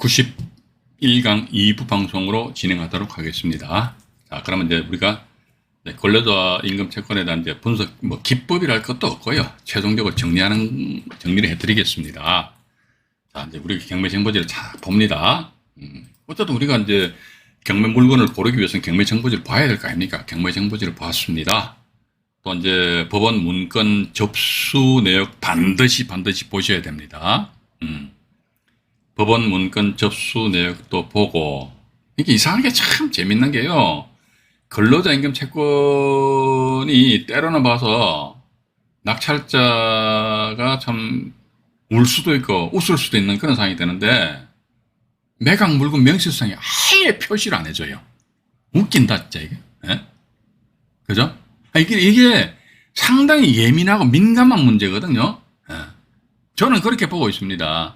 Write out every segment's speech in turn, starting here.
91강 2부 방송으로 진행하도록 하겠습니다. 자, 그러면 이제 우리가 근로자 임금 채권에 대한 이제 분석, 기법이랄 것도 없고요. 최종적으로 정리를 해드리겠습니다. 자, 이제 우리 경매정보지를 잘 봅니다. 어쨌든 우리가 이제 경매 물건을 고르기 위해서는 경매정보지를 봐야 될 거 아닙니까? 경매정보지를 봤습니다. 또 이제 법원 문건 접수 내역 반드시 보셔야 됩니다. 법원 문건 접수 내역도 보고, 이게 이상하게 참 재밌는 게요. 근로자 임금 채권이 때로는 봐서 낙찰자가 참 울 수도 있고 웃을 수도 있는 그런 상황이 되는데, 매각 물건 명시성에 아예 표시를 안 해줘요. 웃긴다, 진짜 이게. 예? 그죠? 이게 상당히 예민하고 민감한 문제거든요. 예. 저는 그렇게 보고 있습니다.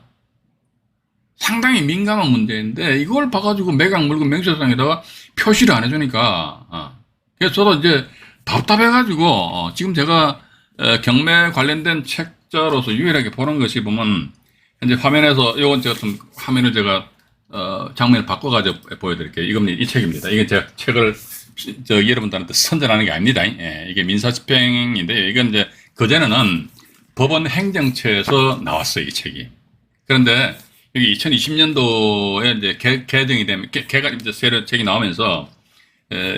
상당히 민감한 문제인데 이걸 봐가지고 매각 물건 명시상에다가 표시를 안 해주니까, 그래서 저도 이제 답답해가지고, 지금 제가 경매 관련된 책자로서 유일하게 보는 것이 보면, 현재 화면에서 이건 제가 좀 화면을 제가 장면을 바꿔가지고 보여드릴게요. 이건 이 책입니다. 이게 제가 책을 여러분들한테 선전하는 게 아닙니다. 이게 민사집행인데, 이건 이제 그전에는 법원 행정처에서 나왔어요, 이 책이. 그런데 여기 2020년도에 이제 개정이 되면, 이제 새로 책이 나오면서,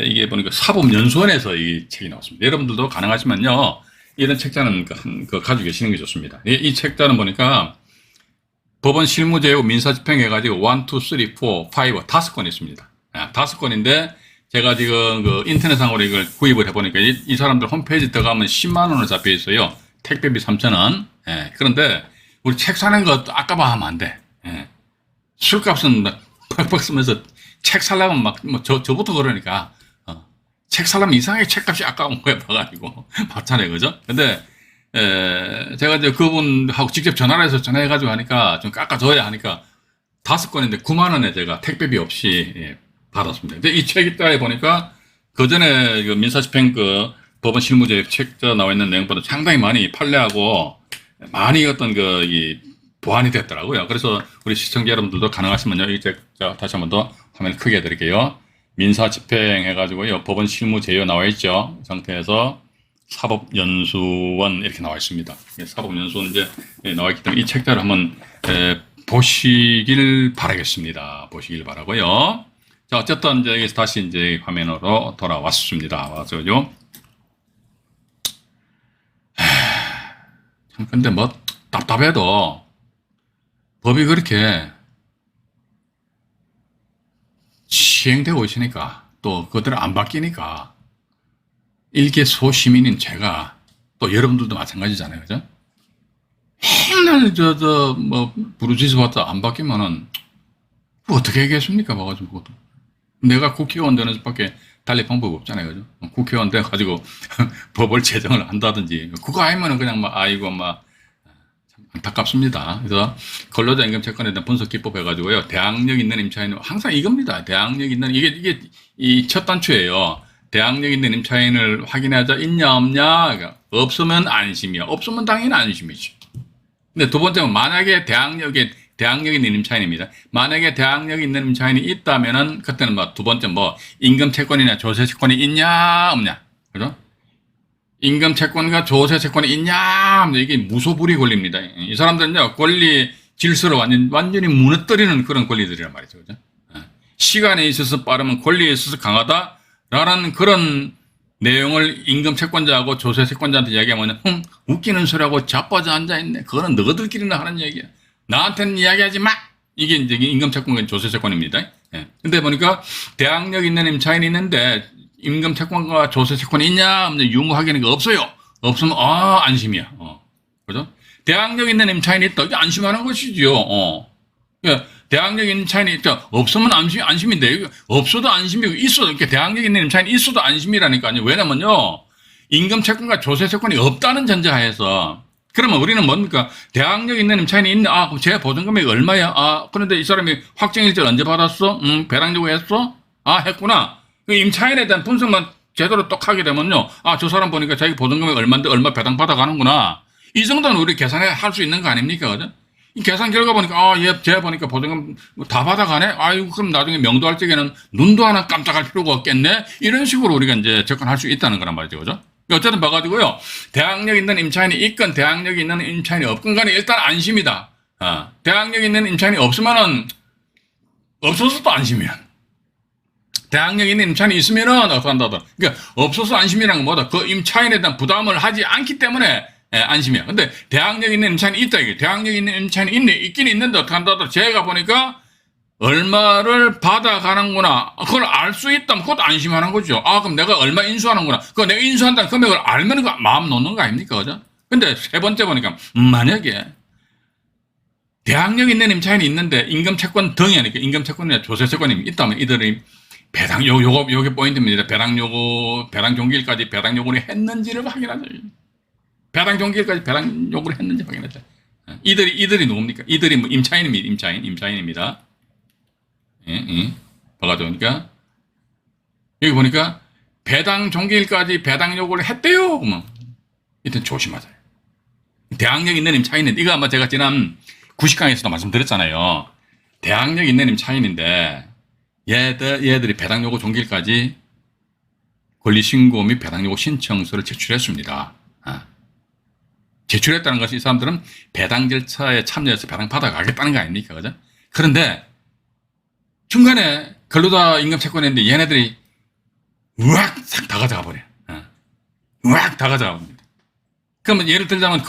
이게 보니까 사법연수원에서 이 책이 나왔습니다. 여러분들도 가능하시면요, 이런 책자는 가지고 계시는 게 좋습니다. 이 책자는 보니까 법원 실무제요 민사집행 해가지고 1, 2, 3, 4, 5, 5권 있습니다. 5권인데, 제가 지금 인터넷상으로 이걸 구입을 해보니까 이 사람들 홈페이지 들어가면 10만원으로 잡혀 있어요. 택배비 3,000원. 그런데 우리 책 사는 거 아까봐 하면 안 돼. 술값은 팍팍 쓰면서 책 살려면 저부터 그러니까, 책 살려면 이상하게 책값이 아까운 거야, 봐가지고. 봤잖아요, 그죠? 근데, 제가 이제 그분하고 직접 전화를 해서 전화해가지고 하니까 좀 깎아줘야 하니까 5권인데 9만원에 제가 택배비 없이 받았습니다. 근데 이 책이 따에 보니까 그 전에 민사집행 법원 실무제 책자 나와 있는 내용보다 상당히 많이 판례하고 많이 보완이 됐더라고요. 그래서 우리 시청자 여러분들도 가능하시면요, 이 책 다시 한 번 더 화면 크게 해드릴게요. 민사집행 해가지고요, 법원 실무제요 나와 있죠. 이 상태에서 사법연수원 이렇게 나와 있습니다. 사법연수원 이제 나와 있기 때문에 이 책자를 한번 보시길 바라겠습니다. 보시길 바라고요. 자, 어쨌든 이제 여기서 다시 이제 화면으로 돌아왔습니다. 와서요. 참 근데 답답해도 법이 그렇게 시행되고 있으니까, 또 그것들을 안 바뀌니까 일개 소시민인 제가, 또 여러분들도 마찬가지잖아요, 그죠? 맨날 부르짖어 봤다 안 바뀌면은 어떻게 하겠습니까? 봐가지고 내가 국회의원 되는 수밖에 달리 방법이 없잖아요, 그죠? 국회의원 돼가지고 법을 제정을 한다든지, 그거 아니면은 그냥 참 안타깝습니다. 그래서 근로자 임금 채권에 대한 분석 기법 해가지고요, 대항력 있는 임차인은 항상 이겁니다. 대항력 있는, 이게 이 첫 단추예요. 대항력 있는 임차인을 확인하자. 있냐 없냐. 그러니까 없으면 안심이야. 없으면 당연히 안심이지. 근데 두 번째는 만약에 대항력 있는 임차인입니다. 만약에 대항력 있는 임차인이 있다면은 그때는 두 번째 임금 채권이냐 조세 채권이 있냐 없냐. 그죠? 임금 채권과 조세 채권이 있냐 없냐. 이게 무소불위 권리입니다. 이 사람들은요, 권리 질서를 완전히 무너뜨리는 그런 권리들이란 말이죠. 그죠? 시간에 있어서 빠르면 권리에 있어서 강하다. 라는 그런 내용을 임금 채권자하고 조세 채권자한테 이야기하면, 웃기는 소리하고 자빠져 앉아있네. 그거는 너희들끼리나 하는 얘기야. 나한테는 이야기하지 마! 이게 이제 임금 채권과 조세 채권입니다. 근데 보니까 대항력 있는 임차인이 있는데, 임금 채권과 조세 채권이 있냐? 하면 유무 확인이 없어요. 없으면, 안심이야. 그죠? 대항력 있는 임차인이 있다. 이게 안심하는 것이지요. 그러니까 대항력 있는 임차인이 있죠. 없으면 안심인데, 없어도 안심이고, 있어도, 이렇게 대항력 있는 임차인이 있어도 안심이라니까요. 왜냐면요, 임금 채권과 조세 채권이 없다는 전제하에서, 그러면 우리는 뭡니까? 대항력 있는 임차인이 있네. 제 보증금액이 얼마야? 그런데 이 사람이 확정일자를 언제 받았어? 배당 요구했어? 했구나. 그 임차인에 대한 분석만 제대로 똑 하게 되면요, 저 사람 보니까 자기 보증금액 얼마인데 얼마 배당 받아가는구나. 이 정도는 우리 계산할 수 있는 거 아닙니까? 그죠? 이 계산 결과 보니까, 얘 보니까 보증금 다 받아가네? 아이고, 그럼 나중에 명도할 적에는 눈도 하나 깜짝할 필요가 없겠네? 이런 식으로 우리가 이제 접근할 수 있다는 거란 말이죠. 그죠? 어쨌든 봐가지고요. 대항력 있는 임차인이 있건 대항력이 있는 임차인이 없건 간에 일단 안심이다. 대항력 있는 임차인이 없으면은, 없어서 또 안심이야. 대항력 있는 임차인이 있으면은 어떡한다더. 그러니까 없어서 안심이라는 건 뭐다? 그 임차인에 대한 부담을 하지 않기 때문에 안심이야. 근데 대항력 있는 임차인이 있다 이게. 대항력 있는 임차인이 있긴 있는데 어떡한다더. 제가 보니까 얼마를 받아가는구나. 그걸 알 수 있다면 그것도 안심하는 거죠. 그럼 내가 얼마 인수하는구나. 그거 내가 인수한다는 금액을 알면 그 마음 놓는 거 아닙니까? 그죠? 근데 세 번째 보니까 만약에 대항력 있는 임차인이 있는데 임금 채권 등이 아니니까 임금 채권이나 조세 채권이 있다면 이들이 배당 요게 포인트입니다. 배당 종기일까지 배당 요구를 했는지를 확인하죠. 배당 종기일까지 배당 요구를 했는지 확인하죠. 이들이 누굽니까? 이들이 뭐 임차인입니다. 봐가지고 보니까 여기 보니까 배당 종기일까지 배당 요구를 했대요. 그러면 이때 조심하세요. 대항력 있는 임차인인데 이거 아마 제가 지난 90강에서도 말씀드렸잖아요. 대항력 있는 임차인인데 얘들이 배당 요구 종기일까지 권리신고 및 배당 요구 신청서를 제출했습니다. 제출했다는 것이 이 사람들은 배당 절차에 참여해서 배당 받아가겠다는 거 아닙니까? 그죠? 그런데 중간에 근로자 임금 채권했는데 얘네들이 우악 싹 다 가져가 버려요. 우악 다 가져가 버립니다. 그러면 예를 들자면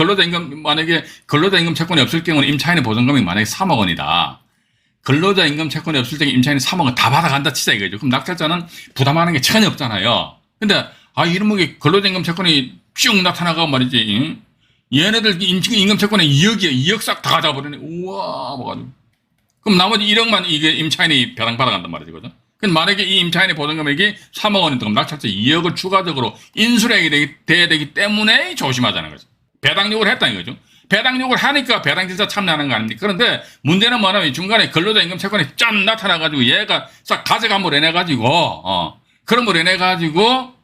만약에 근로자 임금 채권이 없을 경우는 임차인의 보증금이 만약에 3억 원이다. 근로자 임금 채권이 없을 때 임차인이 3억 원 다 받아간다 치자 이거죠. 그럼 낙찰자는 부담하는 게 전혀 없잖아요. 근데 이런 게 근로자 임금 채권이 쭉 나타나고 말이지. 얘네들 임금 채권에 2억이야. 2억 싹 다 가져버리네. 우와 뭐가지고. 그럼 나머지 1억만 이게 임차인이 배당 받아간단 말이죠. 그죠? 그럼 만약에 이 임차인의 보증금액이 3억 원인데 그럼 낙찰자 2억을 추가적으로 인수액이 돼야 되기 때문에 조심하자는 거죠. 배당 요구를 했다는 거죠. 배당 요구를 하니까 배당 절차 참여하는 거 아닙니까? 그런데 문제는 뭐냐면 중간에 근로자 임금 채권이 짠 나타나가지고 얘가 싹 가져감으로 인해가지고, 그럼으로 인해가지고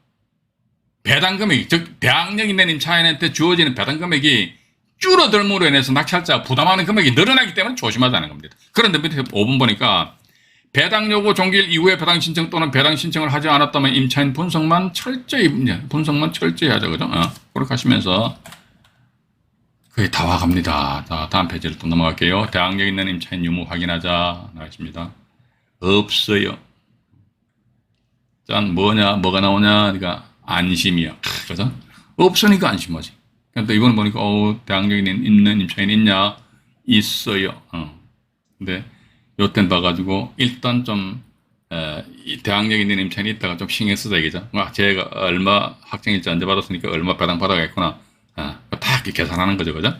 배당 금액이, 즉, 대항력 있는 임차인한테 주어지는 배당 금액이 줄어들므로 인해서 낙찰자가 부담하는 금액이 늘어나기 때문에 조심하자는 겁니다. 그런데 밑에 5분 보니까 배당 요구 종기일 이후에 배당 신청 또는 배당 신청을 하지 않았다면 임차인 분석만 철저히 하자. 그죠? 그렇게 하시면서 거의 다 와갑니다. 자, 다음 페이지를 또 넘어갈게요. 대항력 있는 임차인 유무 확인하자. 나가십니다. 없어요. 짠, 뭐가 나오냐? 그러니까 안심이야. 그죠? 없으니까 안심하지. 근데 이번에 보니까, 대항력 있는 임차인 있냐? 있어요. 근데, 요땐 봐가지고, 일단 좀, 이 대항력 있는 임차인이 있다가 좀 신경 쓰자, 이거죠. 제가 얼마 확정일자 언제 받았으니까 얼마 배당 받아가겠구나. 다 이렇게 계산하는 거죠, 그죠?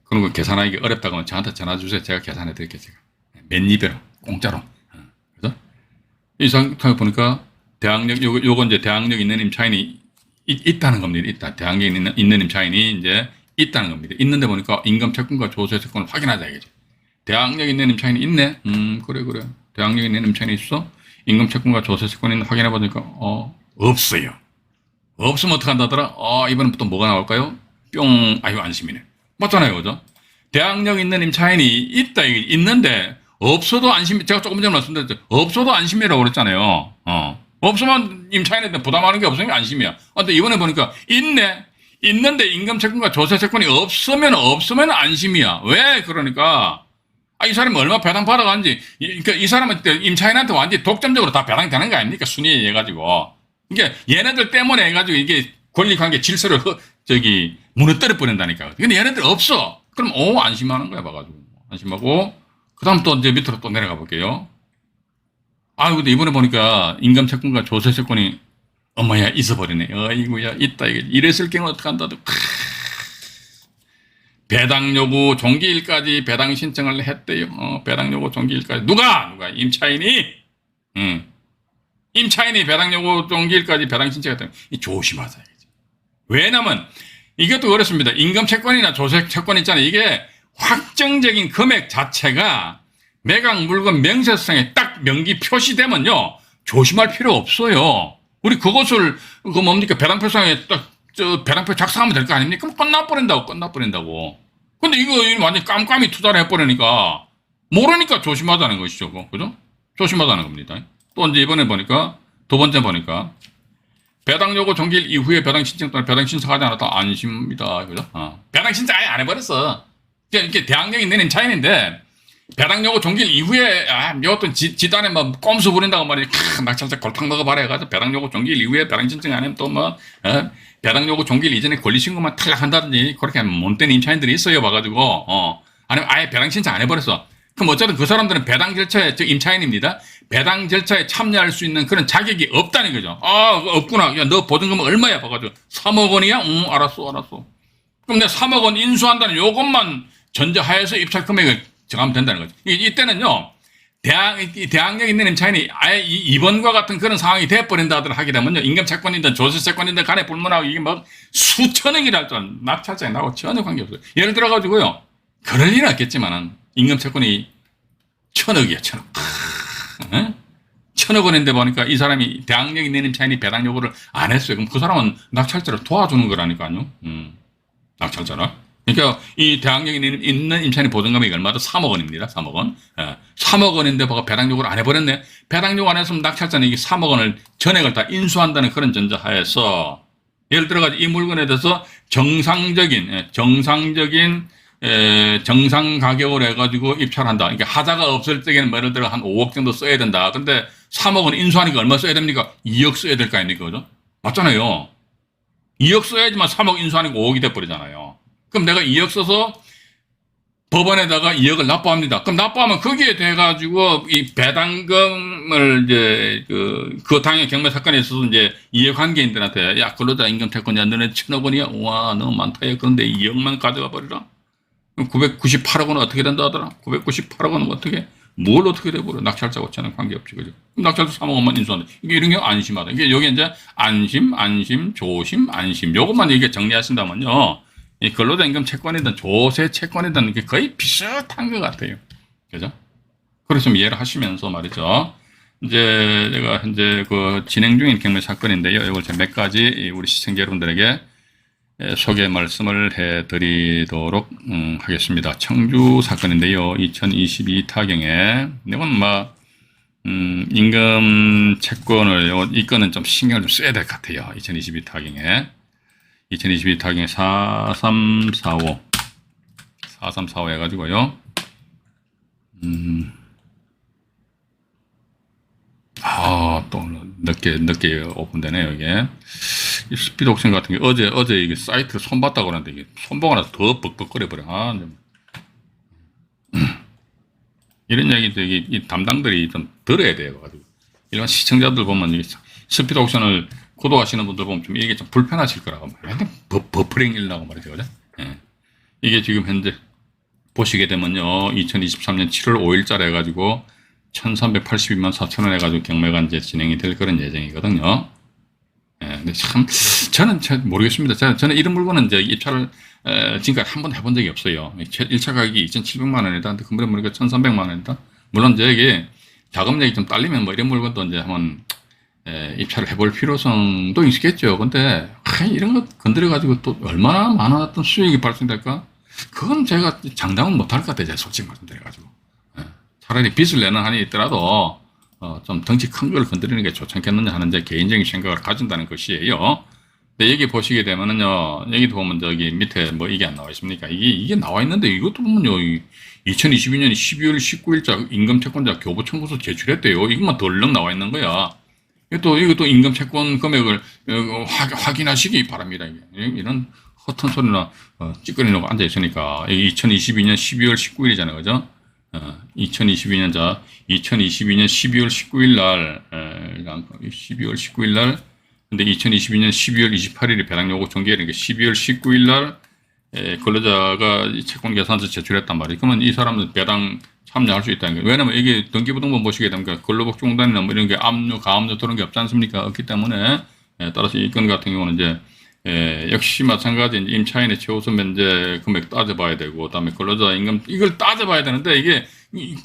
그런 거 계산하기 어렵다고 하면 저한테 전화 주세요. 제가 계산해 드릴게요, 제가. 맨입으로, 공짜로. 그죠? 이 상태 보니까, 요건 이제 대항력 있는 임차인이 있다는 겁니다. 대항력 있는 임차인이 이제 있다는 겁니다. 있는데 보니까 임금 채권과 조세 채권을 확인하자, 이거죠. 대항력 있는 임차인이 있네? 그래. 대항력 있는 임차인이 있어? 임금 채권과 조세 채권이 확인해 보니까, 없어요. 없으면 어떡한다더라? 이번엔 또 뭐가 나올까요? 뿅, 아유, 안심이네. 맞잖아요, 그죠? 대항력 있는 임차인이 있다, 있는데, 없어도 안심, 제가 조금 전에 말씀드렸죠. 없어도 안심이라고 그랬잖아요. 없으면 임차인에 대한 부담하는 게 없으면 안심이야. 근데 이번에 보니까, 있는데 임금 채권과 조세 채권이 없으면 안심이야. 왜? 그러니까, 이 사람이 얼마 배당 받아가는지, 그러니까 이 사람한테, 임차인한테 완전히 독점적으로 다 배당되는 거 아닙니까? 순위에 의해 가지고. 이게 얘네들 때문에 해가지고 이게 권리관계 질서를 무너뜨려 버린다니까. 근데 얘네들 없어. 그럼 안심하는 거야 봐가지고. 안심하고 그 다음 또 이제 밑으로 또 내려가 볼게요. 근데 이번에 보니까 임금 채권과 조세 채권이 엄마야 있어버리네. 어이구야 있다. 이랬을 경우 어떡한다. 배당 요구 종기일까지 배당 신청을 했대요. 배당 요구 종기일까지 누가 임차인이 임차인이 배당 요구 종기일까지 배당 신청했다면 조심하자. 왜냐면 이것도 그렇습니다. 임금 채권이나 조세 채권 있잖아요. 이게 확정적인 금액 자체가 매각 물건 명세서에 딱 명기 표시되면요 조심할 필요 없어요. 우리 그것을 배당표상에 딱 배당표 작성하면 될 거 아닙니까? 그럼 끝나버린다고. 근데 이거 완전 깜깜이 투자를 해버리니까 모르니까 조심하자는 것이죠. 그죠? 조심하자는 겁니다. 또 이제 이번에 보니까 두 번째 보니까 배당 요구 종기일 이후에 배당 신청 또는 배당 신청하지 않았다 안심입니다. 그죠? 배당 신청 아예 안 해버렸어. 이게 대항력이 내는 차이인데 배당 요구 종기일 이후에 요 어떤 지단에 뭐 꼼수 부린다고 말이지 낙찰자 골탕 먹어봐라 해가지고 배당 요구 종기일 이후에 배당 신청 안 하면 또 뭐 배당 요구 종기일 이전에 권리 신고만 탈락한다든지 그렇게 못된 임차인들이 있어요. 봐가지고 아니면 아예 배당 신청 안 해버렸어. 그럼 어쨌든 그 사람들은 배당 절차에, 즉 임차인입니다. 배당 절차에 참여할 수 있는 그런 자격이 없다는 거죠. 없구나. 야, 너 보증금 얼마야? 봐가지고 3억 원이야? 알았어. 그럼 내가 3억 원 인수한다는 요것만 전제하에서 입찰 금액을 정하면 된다는 거죠. 이때는요, 대항력 있는 임차인이 아예 이번과 같은 그런 상황이 돼버린다 하게 되면요, 임금채권이든 조세채권이든 간에 불문하고 이게 뭐 수천억이라 할줄 낙찰자에 나하고 전혀 관계없어요. 예를 들어가지고요, 그럴 일은 없겠지만은, 임금채권이 1,000억이야, 1,000억. 1,000억 원인데 보니까 이 사람이 대항력 있는 임차인이 배당 요구를 안 했어요. 그럼 그 사람은 낙찰자를 도와주는 거라니까요. 낙찰자를. 그러니까 이 대항력 있는 임차인의 보증금액이 얼마다 3억 원입니다. 3억 원. 3억 원인데 뭐가 배당 요구를 안 해버렸네. 배당 요구 안 했으면 낙찰자는 이게 3억 원을 전액을 다 인수한다는 그런 전제하에서 예를 들어가지고 이 물건에 대해서 정상적인 정상 가격으로 해가지고 입찰한다. 그러니까 하자가 없을 때에는 예를 들어 한 5억 정도 써야 된다. 근데 3억 원 인수하니까 얼마 써야 됩니까? 2억 써야 될 거 아닙니까? 그죠? 맞잖아요. 2억 써야지만 3억 인수하니까 5억이 돼버리잖아요. 그럼 내가 2억 써서 법원에다가 2억을 납부합니다. 그럼 납부하면 거기에 돼가지고 이 배당금을 이제 그 당의 경매 사건에 있어서 이제 이해관계인들한테 야, 근로자 임금채권자 너네 1,000억 원이야? 우와, 너무 많다. 그런데 2억만 가져가 버리라. 998억 원은 어떻게 된다 하더라? 998억 원은 어떻게? 뭘 어떻게 돼버려? 낙찰자 고치는 관계없지, 그죠? 낙찰자 3억 원만 인수한다. 이게 이런 게 안심하다. 이게 여기 이제 안심, 조심, 안심. 요것만 이게 정리하신다면요. 이 근로자 임금 채권이든 조세 채권이든 이게 거의 비슷한 것 같아요. 그죠? 그래서 좀 이해를 하시면서 말이죠. 이제 제가 현재 그 진행 중인 경매 사건인데요. 이걸 몇 가지 우리 시청자 여러분들에게 소개 말씀을 해드리도록 하겠습니다. 청주 사건인데요. 2022 타경에 이건 뭐 임금 채권을 이 건은 좀 신경을 좀 써야 될 것 같아요. 2022 타경에 4345 해가지고요. 또 늦게 오픈되네요, 이게. 이 스피드 옥션 같은 게 어제 이게 사이트 손봤다고 그러는데 이게 손보고 나서 더 벅벅거려버려. 이런 얘기도 이 담당들이 좀 들어야 돼요. 가지고. 일반 시청자들 보면 이게 스피드 옥션을 구독하시는 분들 보면 좀 이게 좀 불편하실 거라고 말이에요. 버퍼링 일라고 말이죠. 그죠? 예. 이게 지금 현재 보시게 되면요. 2023년 7월 5일자로 해가지고 1,382만 4천 원 해가지고 경매가 이제 진행이 될 그런 예정이거든요. 예, 근데 저는 잘 모르겠습니다. 저는 이런 물건은 이제 입찰을, 지금까지 한 번 해본 적이 없어요. 1차 가격이 2,700만 원이다. 근데 금번에 보니까 1,300만 원이다. 물론 이제 이게 자금력이 좀 딸리면 뭐 이런 물건도 이제 한번, 입찰을 해볼 필요성도 있겠죠. 근데, 이런 거 건드려가지고 또 얼마나 많은 어떤 수익이 발생될까? 그건 제가 장담은 못할 것 같아요. 제가 솔직히 말씀드려가지고. 차라리 빚을 내는 한이 있더라도, 좀 덩치 큰 걸 건드리는 게 좋지 않겠느냐 하는 제 개인적인 생각을 가진다는 것이에요. 근데 여기 보시게 되면은요, 여기도 보면 저기 밑에 뭐 이게 안 나와 있습니까? 이게 나와 있는데 이것도 보면요, 2022년 12월 19일자 임금채권자 교부 청구서 제출했대요. 이것만 덜렁 나와 있는 거야. 이것도 임금채권 금액을 확인하시기 바랍니다. 이런 허튼 소리나 찌꺼리놓고 앉아있으니까 2022년 12월 19일이잖아요. 그죠? 2022년 12월 19일 날, 근데 2022년 12월 28일이 배당 요구 종결이니까 12월 19일 날, 근로자가 채권 계산서 제출했단 말이에요. 그러면 이 사람은 배당 참여할 수 있다는 거예요. 왜냐면 이게 등기부등본 보시게 되면 근로복지공단이나 뭐 이런 게 압류, 가압류 그런 게 없지 않습니까? 없기 때문에, 따라서 이 건 같은 경우는 이제, 역시 마찬가지 임차인의 최우선 면제 금액 따져봐야 되고, 그 다음에 근로자 임금, 이걸 따져봐야 되는데, 이게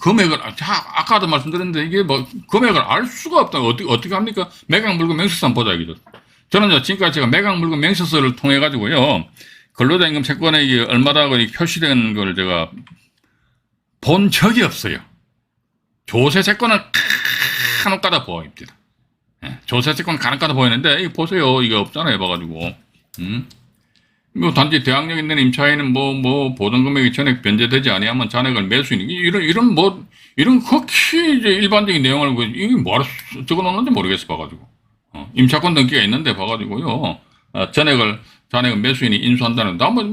금액을, 아까도 말씀드렸는데, 이게 뭐, 금액을 알 수가 없다. 어떻게 합니까? 매각 물건 명세서 한번 보자, 이거죠. 저는 지금까지 제가 매각 물건 명세서를 통해가지고요, 근로자임금 채권액이 얼마다 표시된 걸 제가 본 적이 없어요. 조세 채권은 간혹 가다 보입니다. 조세 채권 간혹 가다 보이는데, 이거 보세요. 이게 없잖아요. 봐가지고. 뭐 단지 대항력 있는 임차인은 보전금액이 전액 변제되지 아니하면 잔액을 매수인, 이런 극히 이제 일반적인 내용을, 이게 뭐하러 적어 놓는지 모르겠어, 봐가지고. 임차권 등기가 있는데 봐가지고요. 잔액을 매수인이 인수한다는, 나머지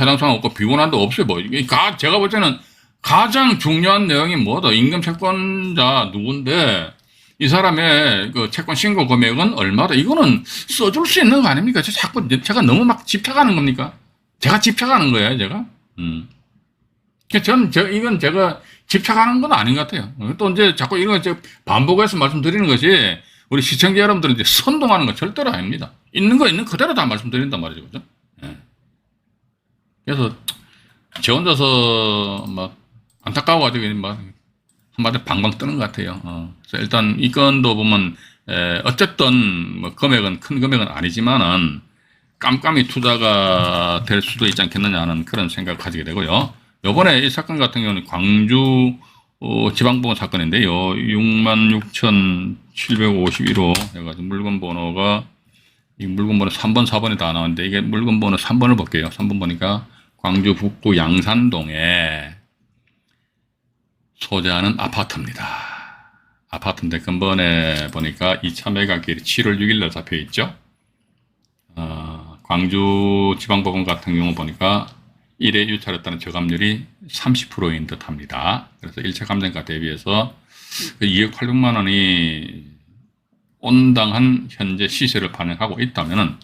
해당 사항 없고 비원한도 없어요. 제가 볼 때는 가장 중요한 내용이 뭐다? 임금 채권자 누군데, 이 사람의 그 채권 신고 금액은 얼마다? 이거는 써줄 수 있는 거 아닙니까? 제가 너무 막 집착하는 겁니까? 제가 집착하는 거예요, 제가. 이건 제가 집착하는 건 아닌 것 같아요. 또 이제 자꾸 이런 거 반복해서 말씀드리는 것이, 우리 시청자 여러분들은 이제 선동하는 건 절대로 아닙니다. 있는 거 있는 그대로 다 말씀드린단 말이죠. 그죠? 그래서, 저 혼자서 안타까워가지고 한마디로 방방 뜨는 것 같아요. 그래서 일단 이 건도 보면 어쨌든 금액은 큰 금액은 아니지만은 깜깜이 투자가 될 수도 있지 않겠느냐 하는 그런 생각을 가지게 되고요. 요번에 이 사건 같은 경우는 광주 지방법원 사건인데요. 66,751호 해가지고 물건 번호가, 이 물건 번호 3번, 4번이 다 나왔는데, 이게 물건 번호 3번을 볼게요. 3번 보니까 광주 북구 양산동에 소재하는 아파트입니다. 아파트인데 근본에 보니까 2차 매각일이 7월 6일 날 잡혀 있죠. 광주 지방법원 같은 경우 보니까 1회 유찰했다는 저감률이 30%인 듯 합니다. 그래서 1차 감정가 대비해서 2억 800만 원이 온당한 현재 시세를 반영하고 있다면은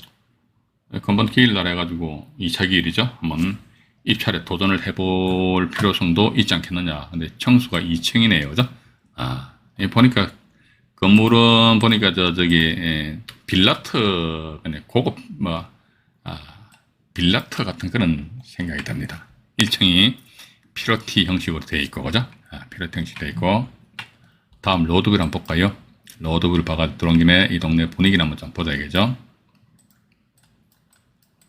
근본 기일날 해가지고 2차 기일이죠. 한번 입찰에 도전을 해볼 필요성도 있지 않겠느냐. 근데 청수가 2층이네요. 그죠? 보니까, 건물은 보니까 빌라트, 고급, 빌라트 같은 그런 생각이 듭니다. 1층이 피로티 형식으로 되어 있고, 그죠? 피로티 형식으로 되어 있고. 다음 로드뷰를 한번 볼까요? 로드뷰를 봐가 들어온 김에 이 동네 분위기를 한번 좀 보자겠죠?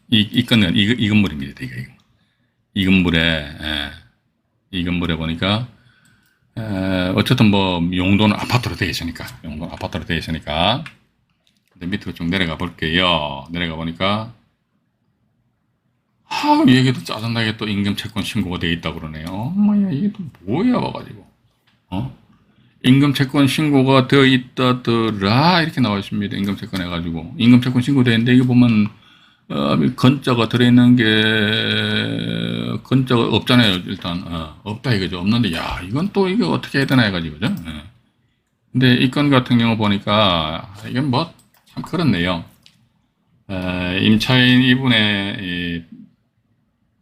이 건물입니다. 이 건물에 보니까, 어쨌든 용도는 아파트로 되어 있으니까. 근데 밑으로 좀 내려가 볼게요. 내려가 보니까, 얘기도 짜증나게 또 임금채권 신고가 되어 있다고 그러네요. 이게 또 뭐야, 와가지고. 임금채권 신고가 되어 있다더라. 이렇게 나와 있습니다. 임금채권 해가지고. 임금채권 신고되어 있는데, 이게 보면, 건자가 들어있는 게, 건자가 없잖아요, 일단. 없다 이거죠. 없는데, 이건 또 이게 어떻게 해야 되나 해가지고, 그죠? 근데 이 건 같은 경우 보니까, 이건 참 그렇네요. 임차인 이분의 이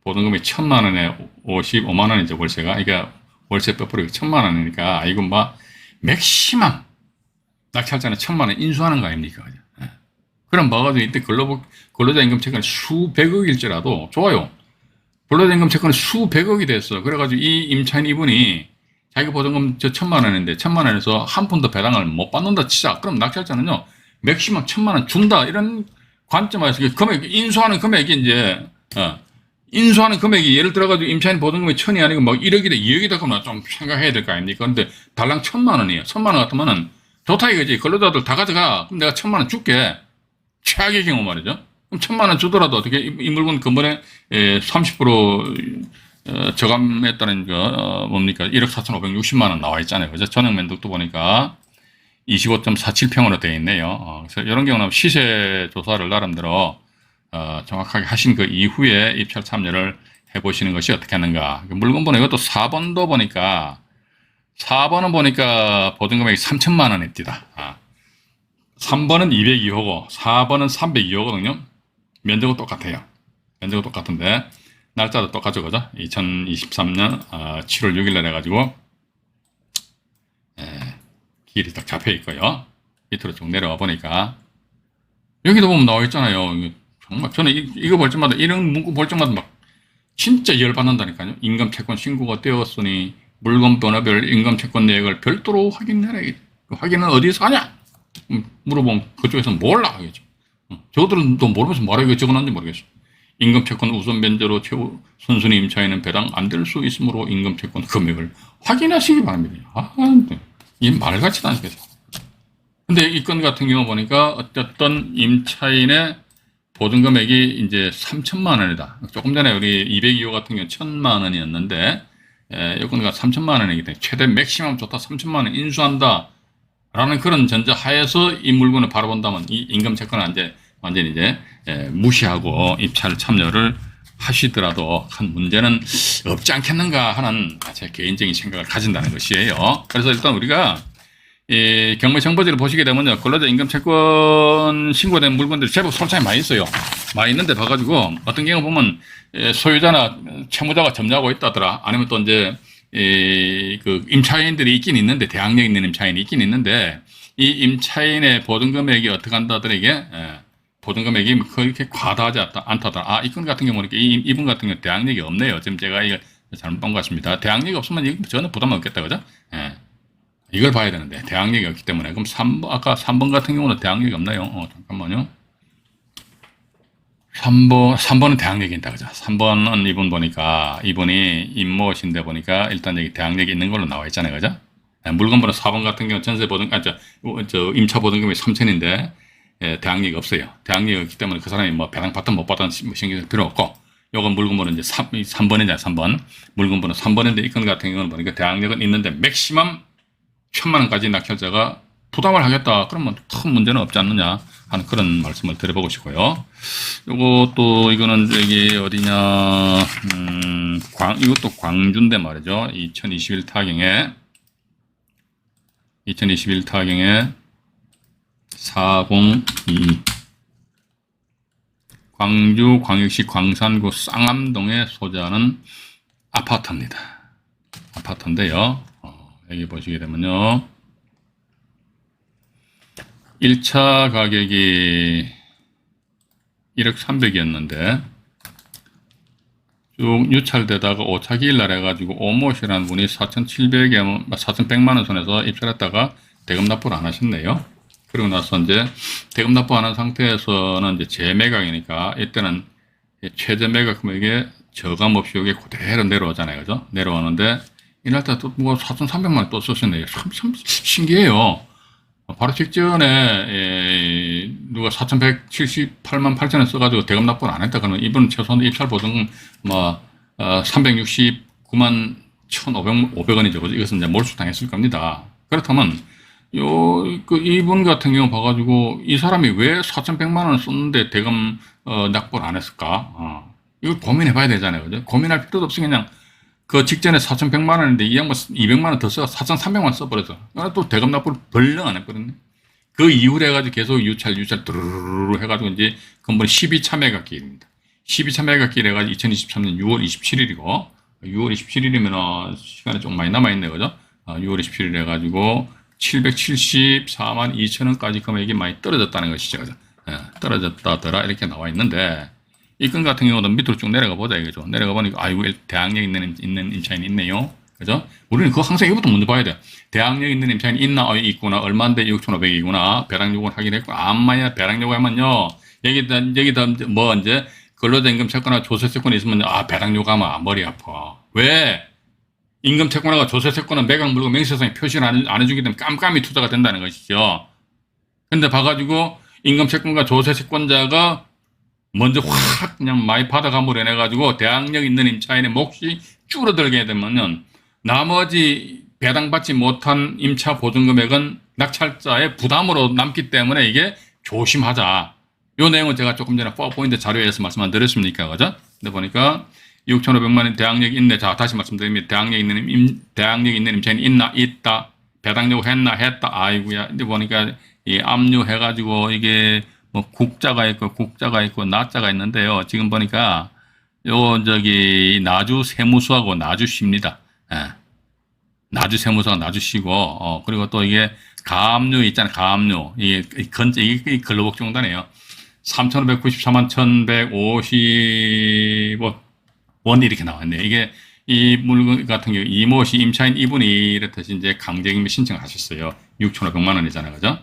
보증금이 1,000만 원에 55만 원이죠, 월세가. 이게 월세 빼버리고 1,000만 원이니까, 이건 맥시멈. 낙찰자는 1,000만 원 인수하는 거 아닙니까? 그죠? 그럼 봐가지고 이때 근로자 임금 채권이 수백억일지라도 좋아요. 근로자 임금 채권이 수백억이 됐어. 그래가지고 이 임차인 이분이 자기 보증금 1,000만 원인데 1,000만 원에서 한 푼도 배당을 못 받는다 치자. 그럼 낙찰자는요, 맥시멈 1,000만 원 준다. 이런 관점에서 인수하는 금액이 인수하는 금액이 예를 들어가지고 임차인 보증금이 1,000이 아니고 1억이다, 2억이다 그러면 좀 생각해야 될 거 아닙니까? 근데 달랑 1,000만 원이에요. 1,000만 원 같으면은 좋다 이거지. 근로자들 다 가져가. 그럼 내가 1,000만 원 줄게. 최악의 경우 말이죠. 그럼 1,000만 원 주더라도 어떻게 이 물건 근본에 30% 저감했다는 거 뭡니까? 1억 4,560만 원 나와 있잖아요. 그죠? 전용 면적도 보니까 25.47평으로 되어 있네요. 그래서 이런 경우는 시세 조사를 나름대로 정확하게 하신 그 이후에 입찰 참여를 해보시는 것이 어떻게 하는가. 물건 번호 이것도 4번도 보니까 4번은 보니까 보증금액이 3,000만 원입니다. 3번은 202호고 4번은 302호거든요. 면적은 똑같아요. 면적은 똑같은데 날짜도 똑같죠. 그죠? 2023년 7월 6일 날 해가지고 길이 딱 잡혀 있고요. 밑으로 쭉 내려와 보니까 여기도 보면 나와 있잖아요. 정말 저는 이거 볼 때마다 이런 문구 볼 때마다 막 진짜 열받는다니까요. 임금채권 신고가 되었으니 물건 번호별 임금채권 내역을 별도로 확인해라. 확인은 어디서 하냐? 물어보면 그쪽에서는 몰라 하겠죠. 저들은 또 모르면서 뭐라고 적어놨는지 모르겠어. 임금채권 우선 변제로 순순히 임차인은 배당 안 될 수 있으므로 임금채권 금액을 확인하시기 바랍니다. 이 말같지도 않겠어. 근데 이 건 같은 경우 보니까 어쨌든 임차인의 보증금액이 이제 3천만 원이다. 조금 전에 우리 202호 같은 경우 1,000만 원이었는데, 요건가 3천만 원이기 때문에 최대 맥시멈 좋다 3천만 원 인수한다. 라는 그런 전제 하에서 이 물건을 바라본다면 이 임금채권은 이제 완전히 이제 무시하고 입찰 참여를 하시더라도 큰 문제는 없지 않겠는가 하는 제 개인적인 생각을 가진다는 것이에요. 그래서 일단 우리가 이 경매정보지를 보시게 되면요, 근로자 임금채권 신고된 물건들이 제법 솔직히 많이 있어요. 많이 있는데 봐가지고 어떤 경우 보면 소유자나 채무자가 점유하고 있다더라. 아니면 또 이제 그 임차인들이 있긴 있는데, 대항력 있는 임차인이 있긴 있는데, 이 임차인의 보증금액이 어떻게 한다더라, 이게 보증금액이 그렇게 과다하지 않다더라. 이 건 같은 경우는 이분 같은 경우 대항력이 없네요. 지금 제가 이거 잘못 본 것 같습니다. 대항력이 없으면 저는 부담 없겠다, 그죠? 이걸 봐야 되는데 대항력이 없기 때문에. 그럼 3번, 아까 3번 같은 경우는 대항력이 없나요? 잠깐만요. 3번은 대항력이 있다, 그죠? 3번은 이분 보니까, 이분이 임모신데 보니까 일단 여기 대항력이 있는 걸로 나와 있잖아요, 그죠? 물건번호 4번 같은 경우 전세 보증, 임차 보증금이 3천인데, 대항력이 없어요. 대항력이 없기 때문에 그 사람이 뭐 배당 받든 못 받든 신경 쓸 필요 없고, 요건 물건번호 이제 3번이잖아요, 3번. 물건번호 3번인데 이 건 같은 경우는 보니까 대항력은 있는데 맥시멈 1,000만 원까지 낙찰자가 부담을 하겠다. 그러면 큰 문제는 없지 않느냐 하는 그런 말씀을 드려보고 싶고요. 요거 또 이거는 저기 어디냐, 이것도 광주인데 말이죠. 2021 타경에 402 광주 광역시 광산구 쌍암동에 소재하는 아파트입니다. 아파트인데요. 여기 보시게 되면요, 1차 가격이 1억 300이었는데 쭉 유찰되다가 5차 기일날 해가지고 오모시라는 분이 4,100만 원 손에서 입찰했다가 대금 납부를 안 하셨네요. 그리고 나서 이제 대금 납부 안 한 상태에서는 이제 재매각이니까 이때는 최저 매각 금액에 저감 없이 이게 그대로 내려오잖아요, 그죠? 내려오는데 이날따라 또 뭐 4,300만 원 또 썼었네요. 참 신기해요. 바로 직전에 누가 4,178만 8천 원 써가지고 대금 납부를 안 했다 그러면 이분은 최소한 입찰 보증금 369만 1,500원이죠. 그죠? 이것은 이제 몰수당했을 겁니다. 그렇다면 이분 같은 경우 봐가지고 이 사람이 왜 4,100만 원을 썼는데 대금 납부를 안 했을까? 이걸 고민해봐야 되잖아요, 그죠? 고민할 필요도 없이 그냥 그 직전에 4,100만 원인데 이 양반 200만 원 더 써 4,300만 원 써버려서 또 대금 납부를 벌렁 안 했거든요. 그 이후로 해가지고 계속 유찰 두루루루 해가지고 이제 근본 12차 매각기일입니다. 12차 매각기일 해가지고 2023년 6월 27일이고 6월 27일이면 시간이 좀 많이 남아있네요, 그죠? 6월 27일 해가지고 774만 2천 원까지 금액이 많이 떨어졌다는 것이죠, 그죠? 떨어졌다더라 이렇게 나와 있는데, 이 건 같은 경우는 밑으로 쭉 내려가 보자 이거죠. 내려가 보니까 아이고 대항력 있는 임차인이 있네요. 그죠? 우리는 그거 항상 이것부터 먼저 봐야 돼. 대항력 있는 임차인이 있나? 있구나. 얼마인데 6,500이구나. 배당 요구는 확인했고, 암마야 배당 요구하면요. 여기다 뭐 이제 근로자 임금 채권이나 조세 채권이 있으면 배당 요구하면 머리 아파. 왜? 임금 채권하고 조세 채권은 매각 물건 명시상에 표시를 안 해주기 때문에 깜깜이 투자가 된다는 것이죠. 근데 봐가지고 임금 채권과 조세 채권자가 먼저 확 그냥 많이 받아감으로 인해가지고 대항력 있는 임차인의 몫이 줄어들게 되면은 나머지 배당받지 못한 임차 보증금액은 낙찰자의 부담으로 남기 때문에 이게 조심하자. 요 내용은 제가 조금 전에 파워포인트 자료에서 말씀 안 드렸습니까? 그죠? 근데 보니까 6,500만 원 대항력이 있네. 자, 다시 말씀드립니다. 대항력 있는 임차인이 있나? 있다. 배당 요구 했나? 했다. 아이고야. 근데 보니까 이 압류해가지고 이게 뭐 국자가 있고 나자가 있는데요. 지금 보니까 나주 세무서하고 나주시입니다. 나주 세무서가 나주시고, 그리고 또 이게 가압류 있잖아요. 가압류. 이게 근로복지공단이에요. 3,594만 1,150원 이렇게 나왔네요. 이게 이 물건 같은 경우 임차인 이분이 이렇듯이 이제 강제임대 신청하셨어요. 6,500만 원이잖아요. 그죠?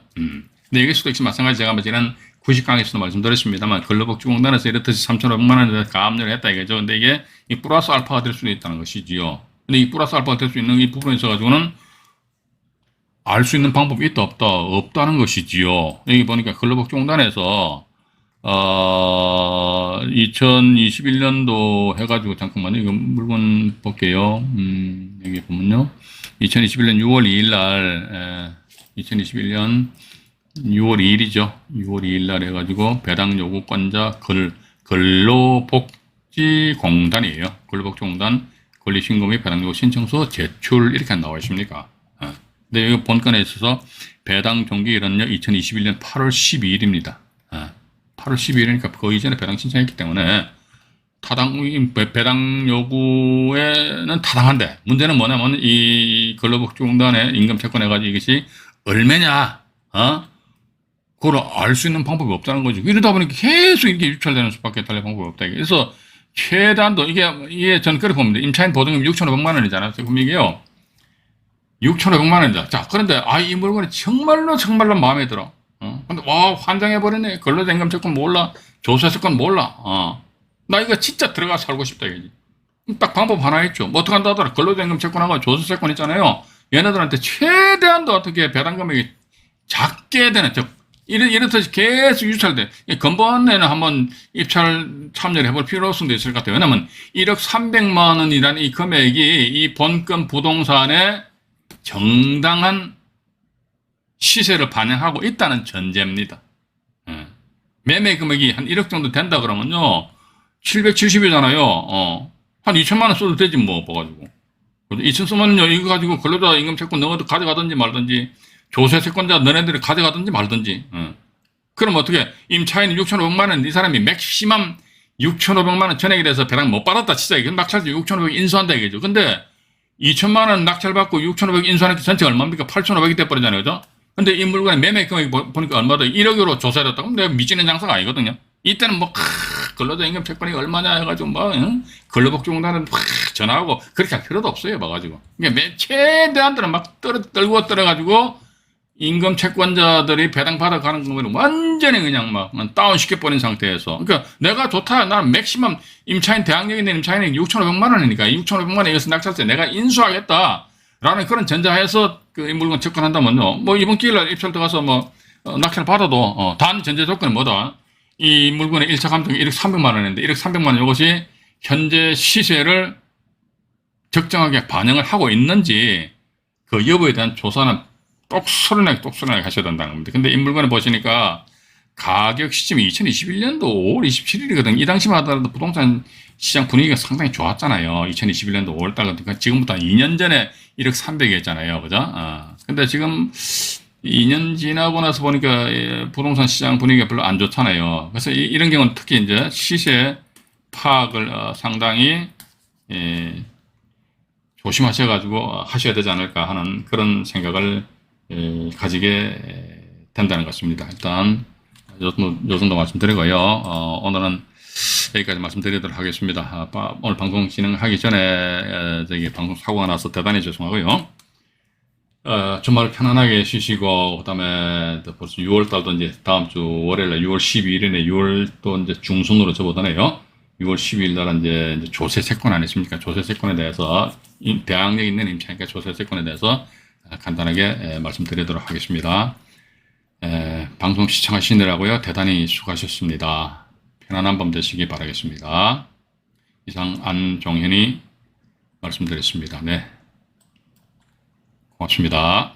근데 여기서도 역시 마찬가지 제가 지난 90강에서도 말씀드렸습니다만 근로복지공단에서 이렇듯이 3,500만 원에 가압류를 했다 이거죠. 근데 이게 이 플러스 알파가 될 수도 있다는 것이지요. 근데 이 플러스 알파가 될 수 있는 이 부분에 있어 가지고는 알 수 있는 방법이 있다 없다 없다는 것이지요. 여기 보니까 근로복지공단에서 2021년도 해가지고 잠깐만요. 이거 물건 볼게요. 여기 보면요. 2021년 6월 2일 날 2021년 6월 2일이죠. 6월 2일 날 해가지고 배당 요구권자 근로복지공단이에요. 근로복지공단 권리신고 및 배당 요구 신청서 제출 이렇게 나와 있습니까? 근데 여기 본건에 있어서 배당 종기일은요 2021년 8월 12일입니다. 8월 12일이니까 그 이전에 배당 신청했기 때문에 배당 요구에는 타당한데 문제는 뭐냐면 이 근로복지공단의 임금채권 해가지고 이것이 얼마냐, 그걸 알 수 있는 방법이 없다는 거죠. 이러다 보니까 계속 이렇게 유찰되는 수밖에 다른 방법이 없다. 그래서 최단도 이게 저는 그렇게 봅니다. 임차인 보증금 6,500만 원이잖아요. 그럼 이게요 6,500만 원이다. 자, 그런데 이 물건이 정말로 마음에 들어. 근데 와 환장해버리네. 근로자 임금채권 몰라. 조세세권 몰라. 나 이거 진짜 들어가 살고 싶다 이거지. 딱 방법 하나 있죠. 뭐 어떻게 한다 하더라. 근로자 임금채권하고 조세세권 있잖아요. 얘네들한테 최대한도 어떻게 배당 금액이 작게 되는, 즉 이렇듯이 계속 유찰돼. 근본에는 한번 입찰 참여를 해볼 필요성도 있을 것 같아요. 왜냐면 1억 300만 원이라는 이 금액이 이 본건 부동산의 정당한 시세를 반영하고 있다는 전제입니다. 매매 금액이 한 1억 정도 된다 그러면요 770이잖아요. 한 2천만 원 써도 되지 뭐 봐가지고 2천 쓰면요 이거 가지고 근로자 임금채권 너희들 가져가든지 말든지 조세세권자 너네들이 가져가든지 말든지. 그럼 어떻게 임차인이 6,500만 원, 이 사람이 맥시멈 6,500만 원 전액에 대해서 배당 못 받았다 치자. 이건 낙찰자 6,500 인수한다 이거죠. 근데 2천만 원 낙찰받고 6,500 인수하니까 전체 얼마입니까? 8,500이 돼버리잖아요. 그죠? 근데 이 물건의 매매 금액이 보니까 얼마다 1억으로 조사를 했다고? 내가 미치는 장사가 아니거든요. 이때는 뭐, 근로자 임금 채권이 얼마냐 해가지고 뭐, 근로복지공단은 전화하고 그렇게 할 필요도 없어요. 봐가지고. 그러니까 최대한들은 막 떨고 떨어가지고 임금 채권자들이 배당 받아가는 거는 완전히 그냥 막 다운시켜버린 상태에서. 그러니까 내가 좋다. 나는 맥시멈 임차인, 대항력 있는 임차인이 6,500만 원이니까 6,500만 원에 이것을 낙찰세 내가 인수하겠다. 라는 그런 전제하에서 이 물건 접근한다면요. 뭐 이번 기회에 입찰 들어가서 뭐 낙찰 받아도 단 전제 조건은 뭐다. 이 물건의 1차 감정이 1억 300만 원인데 1억 300만 원 이것이 현재 시세를 적정하게 반영을 하고 있는지 그 여부에 대한 조사는 똑소리나게 하셔야 된다는 겁니다. 근데 이 물건을 보시니까 가격 시점이 2021년도 5월 27일이거든. 이 당시만 하더라도 부동산 시장 분위기가 상당히 좋았잖아요. 2021년도 5월달. 그러니까 지금부터 2년 전에 1억 300이었잖아요. 그죠? 근데 지금 2년 지나고 나서 보니까 부동산 시장 분위기가 별로 안 좋잖아요. 그래서 이런 경우는 특히 이제 시세 파악을 상당히 조심하셔가지고 하셔야 되지 않을까 하는 그런 생각을 가지게 된다는 것입니다. 일단 요 정도 말씀드리고요. 오늘은 여기까지 말씀드리도록 하겠습니다. 오늘 방송 진행하기 전에 저기 방송 사고가 나서 대단히 죄송하고요. 주말 편안하게 쉬시고 그다음에 벌써 6월 달도 이제 다음 주 월요일날 6월 12일이네. 6월 또 이제 중순으로 접어드네요. 6월 12일 날 이제 조세세권 아니십니까? 조세세권에 대해서 대항력 있는 임차인과 조세세권에 대해서 간단하게 말씀드리도록 하겠습니다. 방송 시청하시느라고요. 대단히 수고하셨습니다. 편안한 밤 되시기 바라겠습니다. 이상 안종현이 말씀드렸습니다. 네. 고맙습니다.